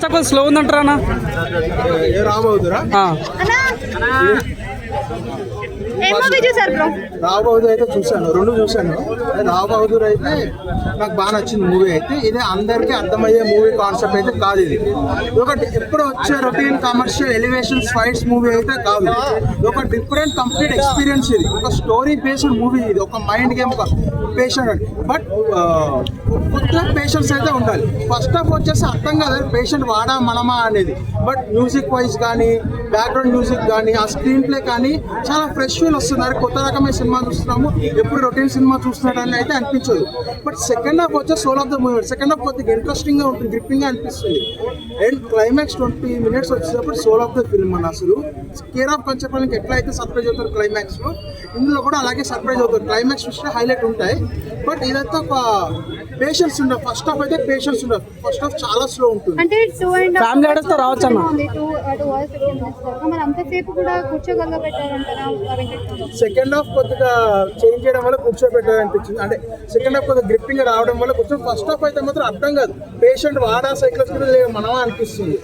కొంచెం స్లో ఉందంటారా అన్న? రాబోతురా రాబోదు అయితే చూశాను, రెండు చూశాను. రాబోదురు అయితే నాకు బాగా నచ్చింది మూవీ. అయితే ఇది అందరికీ అర్థమయ్యే మూవీ కాన్సెప్ట్ అయితే కాదు. ఇది ఒకటి ఎప్పుడు వచ్చే routine commercial elevations fights movie అయితే కాదు. ఒక డిఫరెంట్ కంప్లీట్ ఎక్స్పీరియన్స్. ఇది ఒక స్టోరీ బేస్డ్ మూవీ. ఇది ఒక మైండ్ గేమ్ పేషెంట్, బట్ కొత్త పేషెంట్స్ అయితే ఉండాలి. ఫస్ట్ హాఫ్ వచ్చేసి అర్థం కాదు పేషెంట్ వాడా మనమా అనేది, బట్ మ్యూజిక్ వైజ్ కానీ బ్యాక్గ్రౌండ్ మ్యూజిక్ కానీ ఆ స్క్రీన్ ప్లే కానీ చాలా ఫ్రెష్ ఫీల్ వస్తున్నారు. కొత్త రకమైన సినిమా చూస్తున్నాము, ఎప్పుడు రొటీన్ సినిమా చూస్తున్నాడని అయితే అనిపించదు. బట్ సెకండ్ హాఫ్ వచ్చే soul of the movie. Second half కొద్దిగా ఇంట్రెస్టింగ్ గా ఉంటుంది, గ్రిప్పింగ్ గా అనిపిస్తుంది. అండ్ క్లైమాక్స్ 20 minutes వచ్చేటప్పుడు సోల్ ఆఫ్ ద ఫిల్మ్ అని అసలు కేర్ ఆఫ్ కంచెపాలకి ఎట్లా అయితే సర్ప్రైజ్ అవుతారు క్లైమాక్స్ లో, ఇందులో కూడా అలాగే సర్ప్రైజ్ అవుతారు. క్లైమాక్స్ చూస్తే హైలైట్ ఉంటాయి, బట్ ఇదంతా ఒక పేషెన్స్ ఉండదు. ఫస్ట్ హాఫ్ అయితే పేషెన్స్ ఉండదు. ఫస్ట్ హాఫ్ చాలా స్లో ఉంటుంది. ఫ్యామిలీ ఆర్డర్స్ తో రావచ్చు అన్న. సెకండ్ హాఫ్ కొద్దిగా చేంజ్ చేయడం వల్ల కూర్చోబెట్టారనిపించింది. అంటే సెకండ్ హాఫ్ కొద్దిగా గ్రిప్పింగ్ రావడం వల్ల కూర్చొని, ఫస్ట్ హాఫ్ అయితే మాత్రం అర్థం కాదు పేషెంట్ వాడా సైకిల్స్ కూడా లేదు మనమా అనిపిస్తుంది.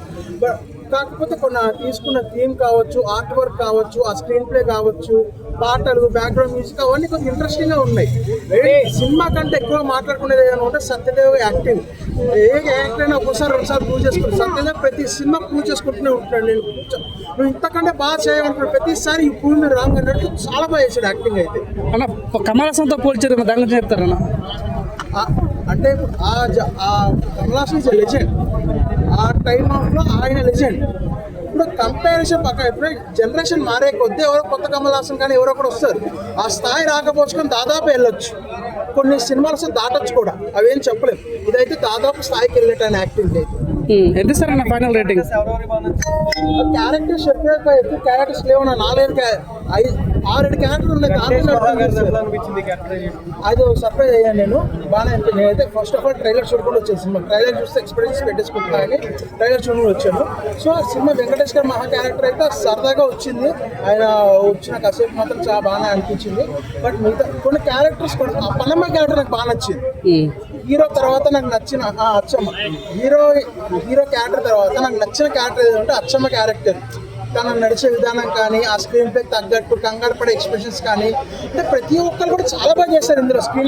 కాకపోతే కొన్ని తీసుకున్న థీమ్ కావచ్చు, ఆర్ట్ వర్క్ కావచ్చు, ఆ స్క్రీన్ ప్లే కావచ్చు, పాటలు, బ్యాక్గ్రౌండ్ మ్యూజిక్ అవన్నీ కొంచెం ఇంట్రెస్టింగ్ గా ఉన్నాయి. సినిమా కంటే ఎక్కువ మాట్లాడుకునేది ఏదైనా ఉంటే సత్యదేవ్ యాక్టింగ్. ఏ యాక్టర్ అయినా ఒకసారి రెండుసార్లు ప్రూవ్ చేసుకుంటాను. సత్యదేవ్ ప్రతి సినిమా ప్రూవ్ చేసుకుంటూనే ఉంటాడు. నువ్వు ఇంతకంటే బాగా చేయమంటాడు, ప్రతిసారి ఈ ప్రూవ్ మీరు రాంగ్ అన్నట్టు చాలా బాగా చేశాడు యాక్టింగ్ అయితే. అన్న కమల్ హాసన్తో పోల్చారు, దాని గురించి చెప్తారన్న? అంటే కమల్ హాసన్ ఇస్ లెజెండ్. ఆ టైమ్ ఆఫ్ లో ఆయన లెజెండ్. ఇప్పుడు కంపారిజన్ పక్కన, ఎప్పుడు జనరేషన్ మారే కొద్దీ ఎవరో కొత్త కమల్ హాసన్ కానీ ఎవరో కూడా వస్తారు. ఆ స్థాయి రాకపోవచ్చు, దాదాపు వెళ్ళొచ్చు. కొన్ని సినిమాలు అసలు దాటొచ్చు కూడా, అవేం చెప్పలేము. ఇదైతే దాదాపు స్థాయికి వెళ్ళేటాను యాక్టింగ్ అయితే. ఎంత సార్ అన్న ఫైనల్ రేటింగ్? క్యారెక్టర్స్ ఎక్కువ క్యారెక్టర్స్ లేవు. 6-7 క్యారెక్టర్లు ఉన్నాయి. అది సర్ప్రైజ్ అయ్యాను నేను, బాగానే అనిపించింది. నేనైతే ఫస్ట్ ఆఫ్ ఆల్ ట్రైలర్ చూడకుండా వచ్చాను. సినిమా ట్రైలర్ చూస్తే ఎక్స్పీరియన్స్ పెట్టేసుకుంటున్నానని ట్రైలర్ చూడకుండా వచ్చాను. సో ఆ సినిమా వెంకటేష్ గారు మహా క్యారెక్టర్ అయితే సరదాగా వచ్చింది. ఆయన వచ్చిన కాసేపు మాత్రం చాలా బాగా అనిపించింది. బట్ మిగతా కొన్ని క్యారెక్టర్స్ కూడా, పనమ్మ క్యారెక్టర్ నాకు బాగా నచ్చింది. హీరో తర్వాత నాకు నచ్చిన అచ్చమ్మ, హీరో క్యారెక్టర్ తర్వాత నాకు నచ్చిన క్యారెక్టర్ ఏదంటే అచ్చమ్మ క్యారెక్టర్. తన నడిచే విధానం కానీ, ఆ స్క్రీన్ ప్లే తగ్గట్టు కంగారు పడే ఎక్స్ప్రెషన్స్ కానీ, అంటే ప్రతి ఒక్కరు కూడా చాలా బాగా చేశారు ఇందులో. స్క్రీన్